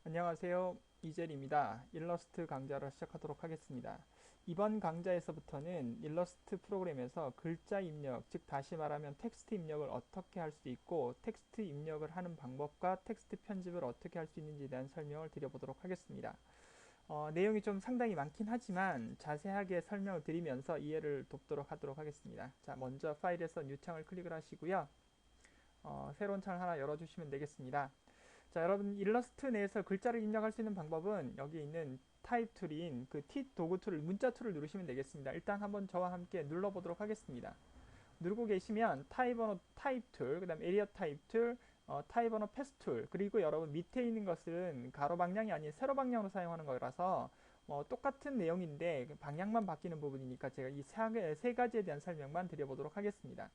안녕하세요. 이젤입니다. 일러스트 강좌를 시작하도록 하겠습니다. 이번 강좌에서부터는 일러스트 프로그램에서 글자 입력, 즉 다시 말하면 텍스트 입력을 어떻게 할 수 있고 텍스트 입력을 하는 방법과 텍스트 편집을 어떻게 할 수 있는지에 대한 설명을 드려보도록 하겠습니다. 내용이 좀 상당히 많긴 하지만 자세하게 설명을 드리면서 이해를 돕도록 하도록 하겠습니다. 자, 먼저 파일에서 뉴 창을 클릭을 하시고요. 새로운 창을 하나 열어주시면 되겠습니다. 자, 여러분 일러스트 내에서 글자를 입력할 수 있는 방법은 여기 있는 타입 툴인 그 T 도구 툴, 문자 툴을 누르시면 되겠습니다. 일단 한번 저와 함께 눌러보도록 하겠습니다. 누르고 계시면 타입 언어 타입 툴, 그 다음 에리어 타입 툴, 타입 언어 패스 툴, 그리고 여러분 밑에 있는 것은 가로 방향이 아닌 세로 방향으로 사용하는 거라서 똑같은 내용인데 방향만 바뀌는 부분이니까 제가 이 세 가지에 대한 설명만 드려보도록 하겠습니다.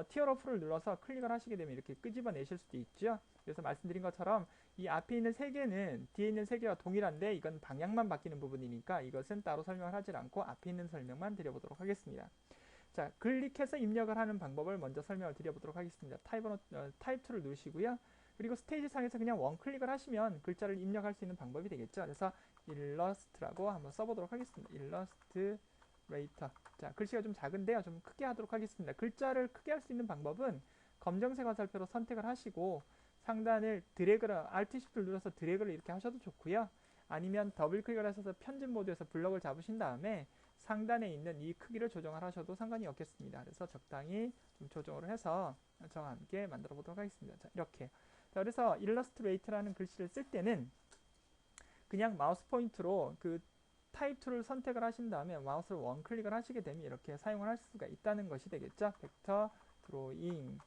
티어러프를 눌러서 클릭을 하시게 되면 이렇게 끄집어내실 수도 있죠. 그래서 말씀드린 것처럼 이 앞에 있는 세 개는 뒤에 있는 세 개와 동일한데 이건 방향만 바뀌는 부분이니까 이것은 따로 설명을 하지 않고 앞에 있는 설명만 드려보도록 하겠습니다. 자, 클릭해서 입력을 하는 방법을 먼저 설명을 드려보도록 하겠습니다. 타입 툴을 누르시고요. 그리고 스테이지 상에서 그냥 원클릭을 하시면 글자를 입력할 수 있는 방법이 되겠죠. 그래서 일러스트라고 한번 써보도록 하겠습니다. 일러스트레이터. 자, 글씨가 좀 작은데요. 좀 크게 하도록 하겠습니다. 글자를 크게 할 수 있는 방법은 검정색 화살표로 선택을 하시고 상단을 Alt Shift를 눌러서 드래그를 이렇게 하셔도 좋고요. 아니면 더블 클릭을 하셔서 편집 모드에서 블럭을 잡으신 다음에 상단에 있는 이 크기를 조정을 하셔도 상관이 없겠습니다. 그래서 적당히 좀 조정을 해서 저와 함께 만들어 보도록 하겠습니다. 자, 이렇게. 자, 그래서 일러스트레이트라는 글씨를 쓸 때는 그냥 마우스 포인트로 그 타입 툴을 선택을 하신 다음에 마우스를 원클릭을 하시게 되면 이렇게 사용을 할 수가 있다는 것이 되겠죠. 벡터 드로잉의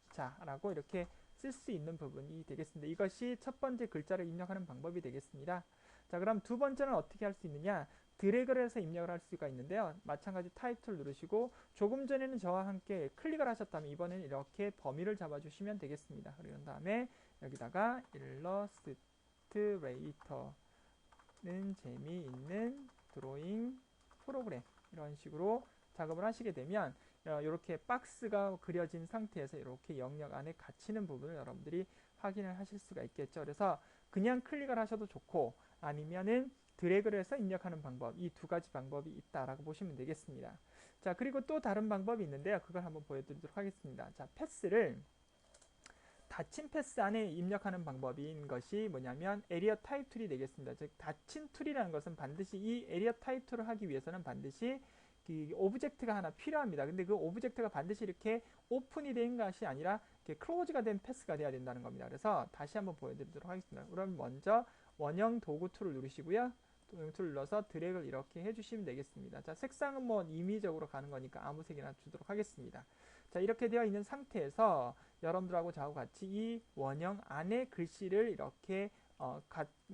대표자라고 이렇게 쓸 수 있는 부분이 되겠습니다. 이것이 첫 번째 글자를 입력하는 방법이 되겠습니다. 자, 그럼 두 번째는 어떻게 할 수 있느냐? 드래그를 해서 입력을 할 수가 있는데요. 마찬가지 타입 툴 누르시고 조금 전에는 저와 함께 클릭을 하셨다면 이번에는 이렇게 범위를 잡아주시면 되겠습니다. 그런 다음에 여기다가 일러스트레이터는 재미있는 드로잉 프로그램 이런 식으로 작업을 하시게 되면 이렇게 박스가 그려진 상태에서 이렇게 영역 안에 갇히는 부분을 여러분들이 확인을 하실 수가 있겠죠. 그래서 그냥 클릭을 하셔도 좋고 아니면은 드래그를 해서 입력하는 방법, 이 두 가지 방법이 있다라고 보시면 되겠습니다. 자, 그리고 또 다른 방법이 있는데요. 그걸 한번 보여드리도록 하겠습니다. 자, 패스를 닫힌 패스 안에 입력하는 방법인 것이 뭐냐면 에리어 타입 툴이 되겠습니다. 즉 닫힌 툴이라는 것은 반드시 이 에리어 타입 툴을 하기 위해서는 반드시 그 오브젝트가 하나 필요합니다. 근데 그 오브젝트가 반드시 이렇게 오픈이 된 것이 아니라 이렇게 클로즈가 된 패스가 돼야 된다는 겁니다. 그래서 다시 한번 보여드리도록 하겠습니다. 그럼 먼저 원형 도구 툴을 누르시고요. 도형 툴을 눌러서 드래그를 이렇게 해주시면 되겠습니다. 자, 색상은 뭐 임의적으로 가는 거니까 아무 색이나 주도록 하겠습니다. 자, 이렇게 되어 있는 상태에서 여러분들하고 저하고 같이 이 원형 안에 글씨를 이렇게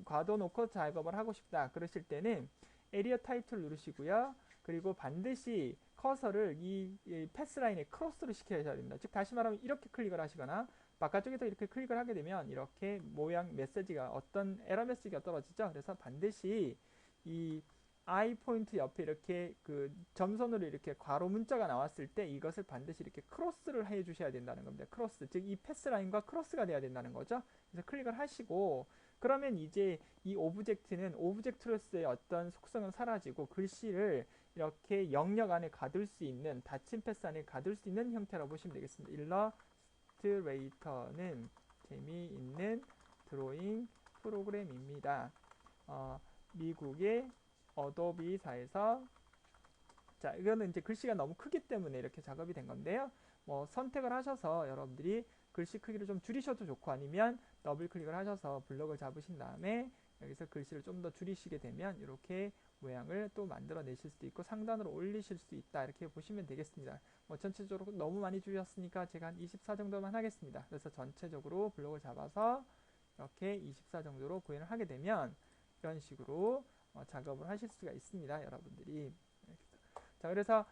가둬놓고 작업을 하고 싶다 그러실 때는 에리어 타입을 누르시고요. 그리고 반드시 커서를 이 패스라인에 크로스를 시켜야 됩니다. 즉 다시 말하면 이렇게 클릭을 하시거나 바깥쪽에서 이렇게 클릭을 하게 되면 이렇게 모양 메시지가 어떤 에러 메시지가 떨어지죠. 그래서 반드시 이 I 포인트 옆에 이렇게 그 점선으로 이렇게 괄호 문자가 나왔을 때 이것을 반드시 이렇게 크로스를 해 주셔야 된다는 겁니다. 크로스, 즉 이 패스 라인과 크로스가 돼야 된다는 거죠. 그래서 클릭을 하시고 그러면 이제 이 오브젝트는 오브젝트로서의 어떤 속성은 사라지고 글씨를 이렇게 영역 안에 가둘 수 있는 닫힌 패스 안에 가둘 수 있는 형태라고 보시면 되겠습니다. 일러스트레이터는 재미있는 드로잉 프로그램입니다. 미국의 어도비사에서 자, 이거는 이제 글씨가 너무 크기 때문에 이렇게 작업이 된 건데요. 뭐 선택을 하셔서 여러분들이 글씨 크기를 좀 줄이셔도 좋고 아니면 더블 클릭을 하셔서 블럭을 잡으신 다음에 여기서 글씨를 좀 더 줄이시게 되면 이렇게 모양을 또 만들어 내실 수도 있고 상단으로 올리실 수 있다 이렇게 보시면 되겠습니다. 뭐 전체적으로 너무 많이 줄였으니까 제가 한 24 정도만 하겠습니다. 그래서 전체적으로 블럭을 잡아서 이렇게 24 정도로 구현을 하게 되면 이런 식으로 작업을 하실 수가 있습니다. 여러분들이. 자, 그래서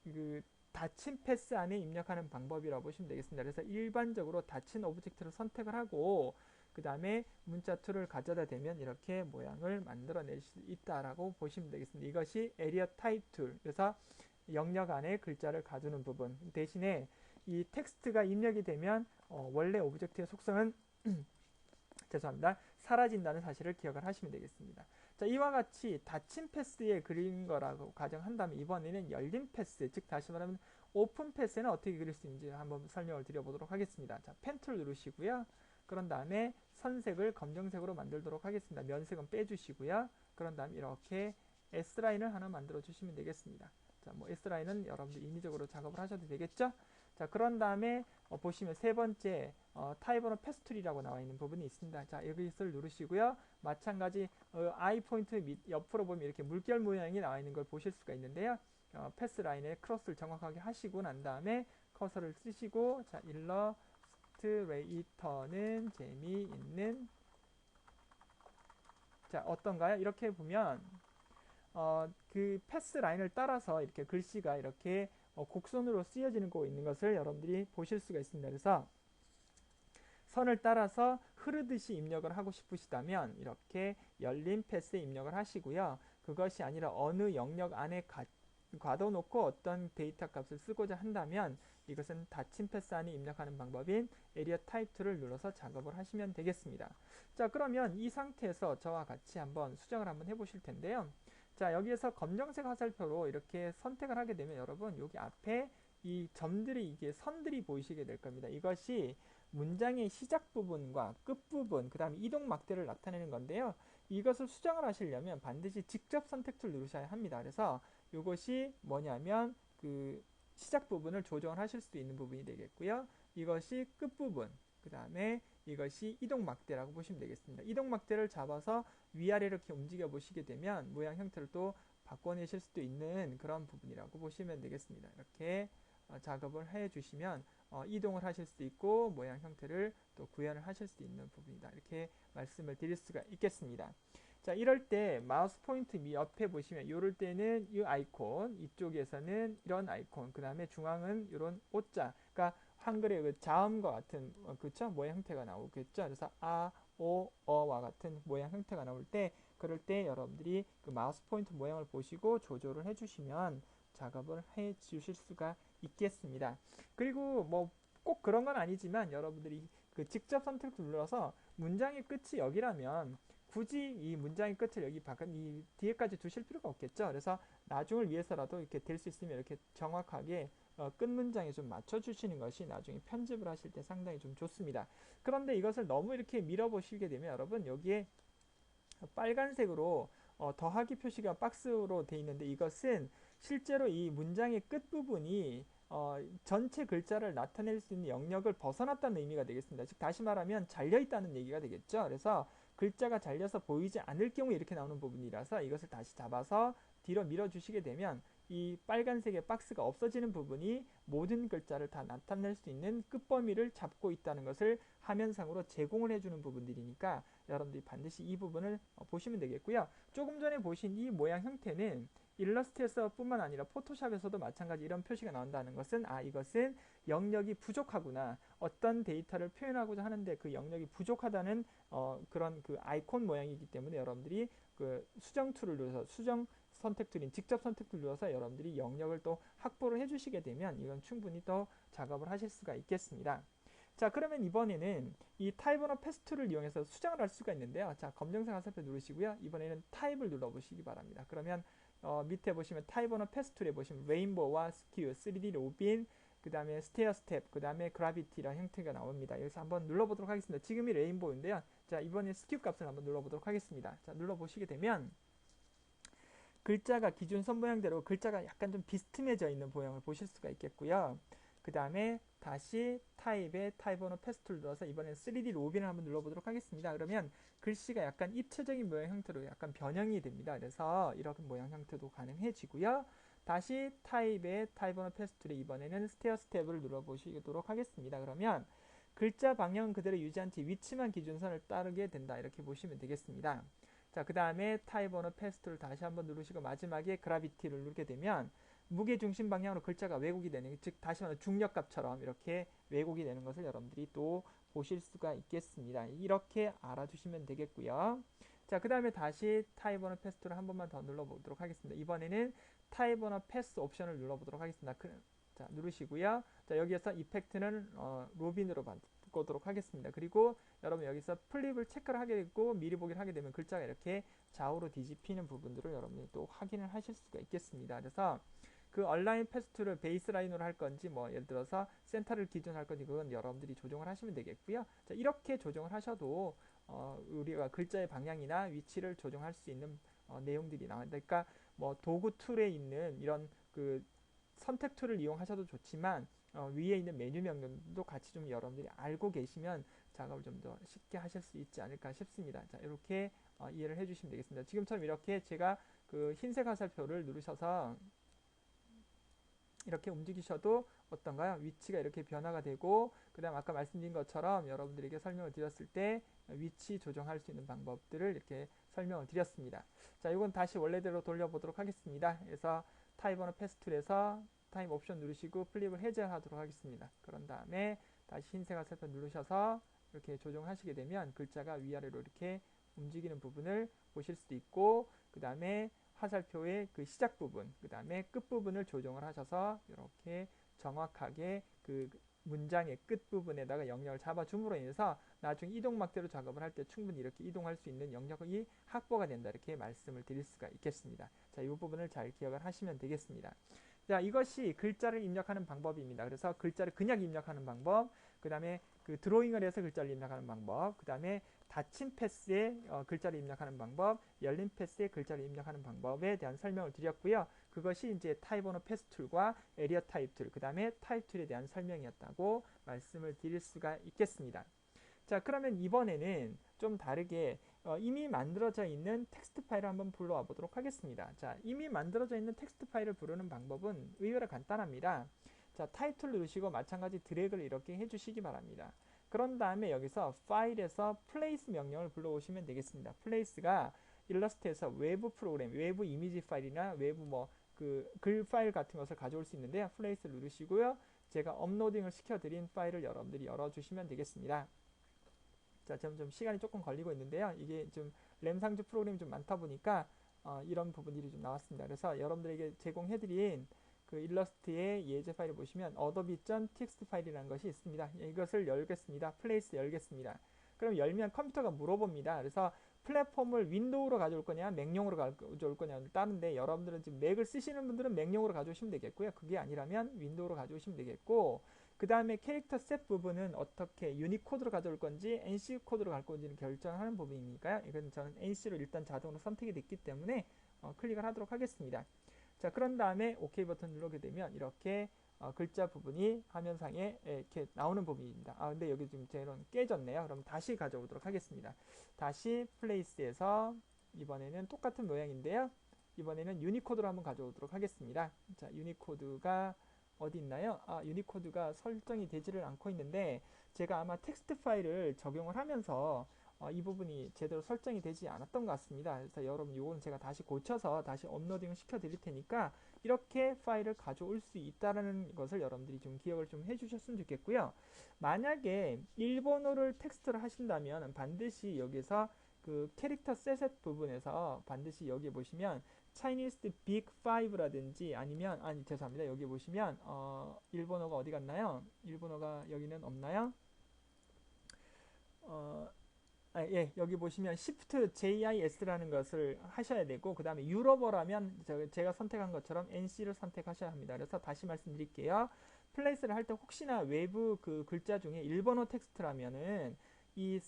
그 닫힌 패스 안에 입력하는 방법이라고 보시면 되겠습니다. 그래서 일반적으로 닫힌 오브젝트를 선택을 하고 그 다음에 문자 툴을 가져다 대면 이렇게 모양을 만들어낼 수 있다라고 보시면 되겠습니다. 이것이 에리어 타입 툴. 그래서 영역 안에 글자를 가두는 부분. 대신에 이 텍스트가 입력이 되면 원래 오브젝트의 속성은 죄송합니다. 사라진다는 사실을 기억을 하시면 되겠습니다. 자, 이와 같이 닫힌 패스에 그린 거라고 가정한다면 이번에는 열린 패스, 즉 다시 말하면 오픈 패스는 어떻게 그릴 수 있는지 한번 설명을 드려보도록 하겠습니다. 자, 펜 툴 누르시고요. 그런 다음에 선색을 검정색으로 만들도록 하겠습니다. 면색은 빼주시고요. 그런 다음에 이렇게 S라인을 하나 만들어 주시면 되겠습니다. 자, 뭐 S라인은 여러분들 인위적으로 작업을 하셔도 되겠죠? 자, 그런 다음에 보시면 세 번째 타입 오브 패스툴이라고 나와 있는 부분이 있습니다. 자, 여기를 누르시고요. 마찬가지 I 포인트 옆으로 보면 이렇게 물결 모양이 나와 있는 걸 보실 수가 있는데요. 패스 라인에 크로스를 정확하게 하시고 난 다음에 커서를 쓰시고, 자, 일러스트레이터는 재미있는, 자, 어떤가요? 이렇게 보면 그 패스 라인을 따라서 이렇게 글씨가 이렇게 곡선으로 쓰여지는 거 있는 것을 여러분들이 보실 수가 있습니다. 그래서 선을 따라서 흐르듯이 입력을 하고 싶으시다면 이렇게 열린 패스에 입력을 하시고요. 그것이 아니라 어느 영역 안에 가둬놓고 어떤 데이터 값을 쓰고자 한다면 이것은 닫힌 패스 안에 입력하는 방법인 에리어 타입 툴을 눌러서 작업을 하시면 되겠습니다. 자, 그러면 이 상태에서 저와 같이 한번 수정을 한번 해보실 텐데요. 자, 여기에서 검정색 화살표로 이렇게 선택을 하게 되면 여러분 여기 앞에 이 점들이, 이게 선들이 보이시게 될 겁니다. 이것이 문장의 시작 부분과 끝 부분, 그 다음에 이동 막대를 나타내는 건데요. 이것을 수정을 하시려면 반드시 직접 선택 툴 누르셔야 합니다. 그래서 이것이 뭐냐면 그 시작 부분을 조정을 하실 수 있는 부분이 되겠고요. 이것이 끝 부분, 그 다음에 이것이 이동 막대라고 보시면 되겠습니다. 이동 막대를 잡아서 위아래로 이렇게 움직여 보시게 되면 모양 형태를 또 바꿔내실 수도 있는 그런 부분이라고 보시면 되겠습니다. 이렇게 작업을 해 주시면 이동을 하실 수도 있고 모양 형태를 또 구현을 하실 수 있는 부분이다. 이렇게 말씀을 드릴 수가 있겠습니다. 자, 이럴 때 마우스 포인트 옆에 보시면 이럴 때는 이 아이콘, 이쪽에서는 이런 아이콘, 그 다음에 중앙은 이런 오자, 그러니까 한글의 그 자음과 같은 그쵸? 모양 형태가 나오겠죠. 그래서 아, 오, 어와 같은 모양 형태가 나올 때, 그럴 때 여러분들이 그 마우스 포인트 모양을 보시고 조절을 해주시면 작업을 해 주실 수가 있겠습니다. 그리고 뭐 꼭 그런 건 아니지만 여러분들이 그 직접 선택 눌러서 문장의 끝이 여기라면 굳이 이 문장의 끝을 여기 바깥 이 뒤에까지 두실 필요가 없겠죠. 그래서 나중을 위해서라도 이렇게 될 수 있으면 이렇게 정확하게 끝 문장에 좀 맞춰주시는 것이 나중에 편집을 하실 때 상당히 좀 좋습니다. 그런데 이것을 너무 이렇게 밀어보시게 되면 여러분 여기에 빨간색으로 더하기 표시가 박스로 되어 있는데 이것은 실제로 이 문장의 끝부분이 전체 글자를 나타낼 수 있는 영역을 벗어났다는 의미가 되겠습니다. 즉 다시 말하면 잘려있다는 얘기가 되겠죠. 그래서 글자가 잘려서 보이지 않을 경우 이렇게 나오는 부분이라서 이것을 다시 잡아서 뒤로 밀어주시게 되면 이 빨간색의 박스가 없어지는 부분이 모든 글자를 다 나타낼 수 있는 끝범위를 잡고 있다는 것을 화면상으로 제공을 해주는 부분들이니까 여러분들이 반드시 이 부분을 보시면 되겠고요. 조금 전에 보신 이 모양 형태는 일러스트에서 뿐만 아니라 포토샵에서도 마찬가지 이런 표시가 나온다는 것은 이것은 영역이 부족하구나, 어떤 데이터를 표현하고자 하는데 그 영역이 부족하다는 그런 그 아이콘 모양이기 때문에 여러분들이 그 수정 툴을 눌러서 수정 선택 툴인 직접 선택 툴을 눌러서 여러분들이 영역을 또 확보를 해주시게 되면 이건 충분히 또 작업을 하실 수가 있겠습니다. 자, 그러면 이번에는 이 타입 오브 패스툴을 이용해서 수정을 할 수가 있는데요. 자, 검정색 화살표 누르시고요. 이번에는 타입을 눌러보시기 바랍니다. 그러면 밑에 보시면 타입 오브 패스툴에 보시면 레인보우와 스큐, 3D 로빈, 그 다음에 스테어 스텝, 그 다음에 그라비티라는 형태가 나옵니다. 여기서 한번 눌러보도록 하겠습니다. 지금이 레인보우인데요. 자, 이번에 스큐 값을 한번 눌러보도록 하겠습니다. 자, 눌러보시게 되면 글자가 기준 선 모양대로 글자가 약간 좀 비스듬해져 있는 모양을 보실 수가 있겠고요. 그 다음에 다시 타입에 타입 오브 패스툴 눌러서 이번엔 3D 로빈을 한번 눌러보도록 하겠습니다. 그러면 글씨가 약간 입체적인 모양 형태로 약간 변형이 됩니다. 그래서 이런 모양 형태도 가능해지고요. 다시 타입에 타입 오브 패스툴에 이번에는 스테어 스텝을 눌러보시도록 하겠습니다. 그러면 글자 방향은 그대로 유지한 채 위치만 기준선을 따르게 된다. 이렇게 보시면 되겠습니다. 자, 그 다음에 타입 오브 패스툴을 다시 한번 누르시고 마지막에 그라비티를 누르게 되면 무게 중심 방향으로 글자가 왜곡이 되는, 즉 다시 말해 중력값처럼 이렇게 왜곡이 되는 것을 여러분들이 또 보실 수가 있겠습니다. 이렇게 알아두시면 되겠고요. 자, 그 다음에 다시 타입 오브 패스툴을 한 번만 더 눌러보도록 하겠습니다. 이번에는 타입 오브 패스 옵션을 눌러보도록 하겠습니다. 자, 누르시고요. 자, 여기에서 이펙트는 로빈으로 바꾸도록 하겠습니다. 그리고 여러분 여기서 플립을 체크를 하게 되고 미리 보기를 하게 되면 글자가 이렇게 좌우로 뒤집히는 부분들을 여러분이 또 확인을 하실 수가 있겠습니다. 그래서 그 얼라인 패스트를 베이스라인으로 할 건지 뭐 예를 들어서 센터를 기준으로 할 건지 그건 여러분들이 조정을 하시면 되겠고요. 자, 이렇게 조정을 하셔도 우리가 글자의 방향이나 위치를 조정할 수 있는 내용들이 나옵니다. 그러니까 뭐 도구 툴에 있는 이런 그 선택 툴을 이용하셔도 좋지만 위에 있는 메뉴 명령도 같이 좀 여러분들이 알고 계시면 작업을 좀 더 쉽게 하실 수 있지 않을까 싶습니다. 자, 이렇게 이해를 해주시면 되겠습니다. 지금처럼 이렇게 제가 그 흰색 화살표를 누르셔서 이렇게 움직이셔도 어떤가요? 위치가 이렇게 변화가 되고 그 다음 아까 말씀드린 것처럼 여러분들에게 설명을 드렸을 때 위치 조정할 수 있는 방법들을 이렇게 설명을 드렸습니다. 자, 이건 다시 원래대로 돌려보도록 하겠습니다. 그래서 타입 언어 패스 툴에서 타입 옵션 누르시고 플립을 해제하도록 하겠습니다. 그런 다음에 다시 흰색 화살표 누르셔서 이렇게 조정하시게 되면 글자가 위아래로 이렇게 움직이는 부분을 보실 수도 있고 그 다음에 화살표의 그 시작 부분, 그 다음에 끝 부분을 조정을 하셔서 이렇게 정확하게 그 문장의 끝 부분에다가 영역을 잡아줌으로 인해서 나중에 이동막대로 작업을 할 때 충분히 이렇게 이동할 수 있는 영역이 확보가 된다 이렇게 말씀을 드릴 수가 있겠습니다. 자, 이 부분을 잘 기억을 하시면 되겠습니다. 자, 이것이 글자를 입력하는 방법입니다. 그래서 글자를 그냥 입력하는 방법, 그 다음에 그 드로잉을 해서 글자를 입력하는 방법, 그 다음에 닫힌 패스에 글자를 입력하는 방법, 열린 패스에 글자를 입력하는 방법에 대한 설명을 드렸고요. 그것이 이제 타입 언어 패스 툴과 에리어 타입 툴, 그 다음에 타입 툴에 대한 설명이었다고 말씀을 드릴 수가 있겠습니다. 자, 그러면 이번에는 좀 다르게 이미 만들어져 있는 텍스트 파일을 한번 불러와 보도록 하겠습니다. 자, 이미 만들어져 있는 텍스트 파일을 부르는 방법은 의외로 간단합니다. 자, 타이틀 누르시고 마찬가지 드래그를 이렇게 해주시기 바랍니다. 그런 다음에 여기서 파일에서 플레이스 명령을 불러오시면 되겠습니다. 플레이스가 일러스트에서 외부 프로그램, 외부 이미지 파일이나 외부 뭐 그 글 파일 같은 것을 가져올 수 있는데요. 플레이스를 누르시고요. 제가 업로딩을 시켜드린 파일을 여러분들이 열어주시면 되겠습니다. 자, 점점 시간이 조금 걸리고 있는데요. 이게 좀 램 상주 프로그램이 좀 많다 보니까 이런 부분들이 좀 나왔습니다. 그래서 여러분들에게 제공해드린 그 일러스트의 예제 파일을 보시면 adobe.txt 파일이라는 것이 있습니다. 이것을 열겠습니다. 플레이스 열겠습니다. 그럼 열면 컴퓨터가 물어봅니다. 그래서 플랫폼을 윈도우로 가져올 거냐 맥용으로 가져올 거냐를 따른데 여러분들은 지금 맥을 쓰시는 분들은 맥용으로 가져오시면 되겠고요. 그게 아니라면 윈도우로 가져오시면 되겠고 그 다음에 캐릭터 셋 부분은 어떻게 유니코드로 가져올 건지 NC 코드로 갈 건지는 결정하는 부분이니까요. 이건 저는 NC로 일단 자동으로 선택이 됐기 때문에 클릭을 하도록 하겠습니다. 자, 그런 다음에 OK 버튼 누르게 되면 이렇게 글자 부분이 화면상에 이렇게 나오는 부분입니다. 근데 여기 지금 제가 깨졌네요. 그럼 다시 가져오도록 하겠습니다. 다시 플레이스에서 이번에는 똑같은 모양인데요. 이번에는 유니코드로 한번 가져오도록 하겠습니다. 자, 유니코드가 어디 있나요? 유니코드가 설정이 되지를 않고 있는데 제가 아마 텍스트 파일을 적용을 하면서 이 부분이 제대로 설정이 되지 않았던 것 같습니다. 그래서 여러분 이건 제가 다시 고쳐서 다시 업로딩을 시켜 드릴 테니까 이렇게 파일을 가져올 수 있다는 것을 여러분들이 좀 기억을 좀 해주셨으면 좋겠고요. 만약에 일본어를 텍스트를 하신다면 반드시 여기서 그 캐릭터 셋 부분에서 반드시 여기 보시면 Chinese Big 5라든지 아니면 죄송합니다. 여기 보시면 일본어가 어디 갔나요? 일본어가 여기는 없나요? 예, 여기 보시면 Shift JIS라는 것을 하셔야 되고 그 다음에 유럽어라면 제가 선택한 것처럼 NC를 선택하셔야 합니다. 그래서 다시 말씀드릴게요. 플레이스를 할 때 혹시나 외부 그 글자 중에 일본어 텍스트라면은 이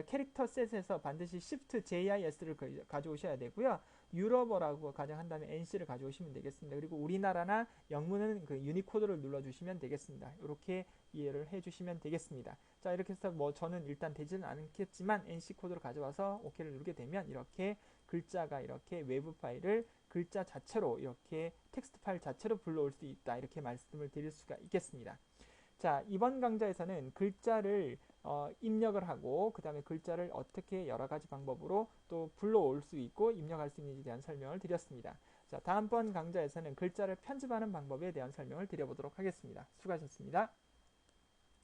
캐릭터 셋에서 반드시 Shift JIS를 가져오셔야 되고요. 유럽어라고 가정한다면 NC를 가져오시면 되겠습니다. 그리고 우리나라나 영문은 그 유니코드를 눌러주시면 되겠습니다. 이렇게 이해를 해주시면 되겠습니다. 자, 이렇게 해서 뭐 저는 일단 되지는 않겠지만 NC 코드를 가져와서 OK를 누르게 되면 이렇게 글자가 이렇게 외부 파일을 글자 자체로 이렇게 텍스트 파일 자체로 불러올 수 있다. 이렇게 말씀을 드릴 수가 있겠습니다. 자, 이번 강좌에서는 글자를 입력을 하고 그 다음에 글자를 어떻게 여러 가지 방법으로 또 불러올 수 있고 입력할 수 있는지에 대한 설명을 드렸습니다. 자, 다음번 강좌에서는 글자를 편집하는 방법에 대한 설명을 드려보도록 하겠습니다. 수고하셨습니다.